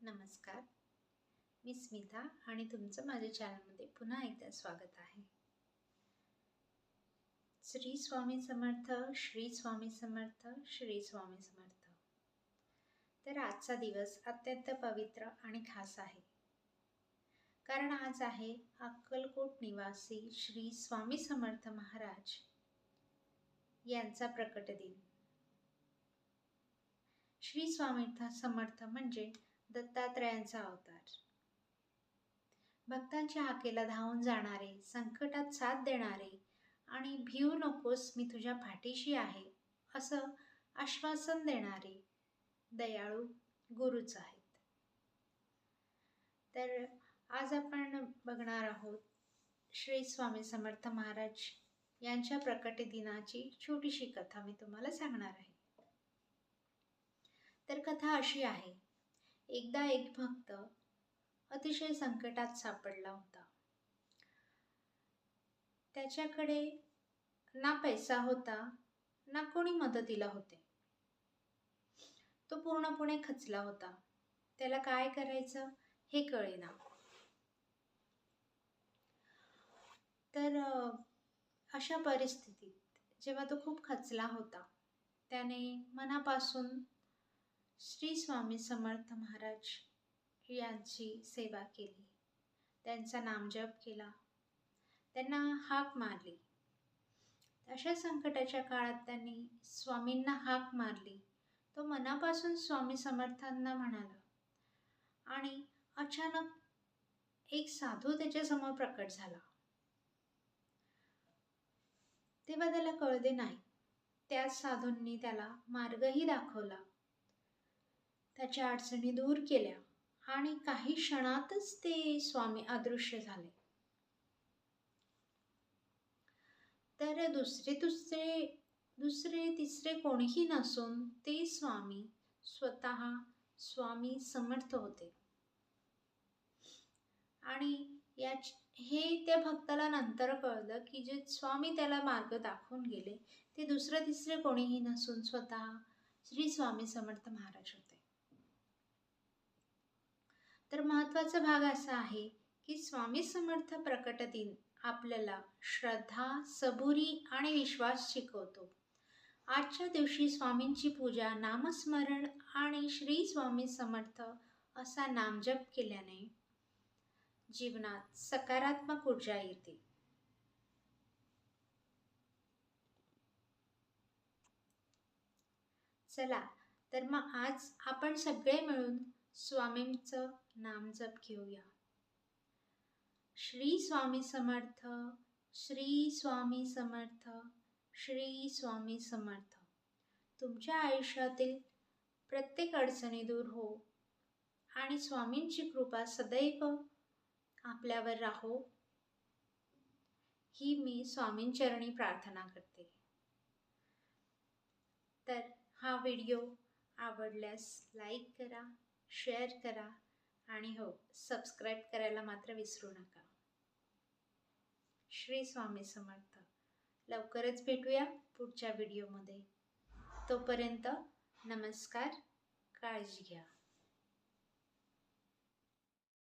नमस्कार, मी स्मिता आणि तुमचं माझ्या चॅनलमध्ये पुन्हा एकदा स्वागत आहे. श्री स्वामी समर्थ, श्री स्वामी समर्थ, श्री स्वामी समर्थ. तर आजचा दिवस अत्यंत पवित्र आणि खास आहे. कारण आज आहे अक्कलकोट निवासी श्री स्वामी समर्थ महाराज यांचा प्रकट दिन. श्री स्वामी समर्थ म्हणजे दत्तात्रयांचा अवतार. भक्तांच्या हाकेला धावून जाणारे, संकटात साथ देणारे आणि भिऊ नकोस मी तुझ्या पाठीशी आहे असं आश्वासन देणारे दयाळू गुरुच आहेत. तर आज आपण बघणार आहोत श्री स्वामी समर्थ महाराज यांच्या प्रकट दिनाची छोटीशी कथा मी तुम्हाला सांगणार आहे. तर कथा अशी आहे, एकदा एक भक्त अतिशय संकटात सापडला होता. त्याच्याकडे ना पैसा होता ना कोणी मदतीला होते. तो पूर्णपणे खचला होता. त्याला काय करायचं हे कळेना. तर अशा परिस्थितीत जेव्हा तो खूप खचला होता, त्याने मनापासून श्री स्वामी समर्थ महाराज यांची सेवा केली, त्यांचा नामजप केला, त्यांना हाक मारली. अशा संकटाच्या काळात त्यांनी स्वामींना हाक मारली. तो मनापासून स्वामी समर्थांना म्हणाला आणि अचानक एक साधू त्याच्यासमोर प्रकट झाला. तेव्हा त्याला कळले नाही. त्या साधूंनी त्याला मार्गही दाखवला, त्याच्या अडचणी दूर केल्या आणि काही क्षणातच ते स्वामी अदृश्य झाले. तर दुसरे तिसरे कोणीही नसून ते स्वामी स्वतः स्वामी समर्थ होते. आणि हे त्या भक्ताला नंतर कळलं की जे स्वामी त्याला मार्ग दाखवून गेले ते दुसरे तिसरे कोणीही नसून स्वतः श्री स्वामी समर्थ महाराज होते. तर महत्त्वाचा भाग असा आहे की स्वामी समर्थ प्रकट दिन आपल्याला श्रद्धा, सबुरी आणि विश्वास शिकवतो. आजच्या दिवशी स्वामींची पूजा, नामस्मरण आणि श्री स्वामी समर्थ असा नामजप केल्याने जीवनात सकारात्मक ऊर्जा येते. चला तर मग आज आपण सगळे मिळून स्वामींचं नामजप घेऊया. श्री स्वामी समर्थ, श्री स्वामी समर्थ, श्री स्वामी समर्थ. तुमच्या आयुष्यातील प्रत्येक अडचणी दूर हो आणि स्वामींची कृपा सदैव आपल्यावर राहो ही मी स्वामींचरणी प्रार्थना करते. तर हा व्हिडिओ आवडल्यास लाईक करा, शेअर करा आणि हो, सबस्क्राईब करायला मात्र विसरू नका. श्री स्वामी समर्थ. लवकरच भेटूया पुढच्या व्हिडिओमध्ये. तोपर्यंत नमस्कार, काळजी घ्या.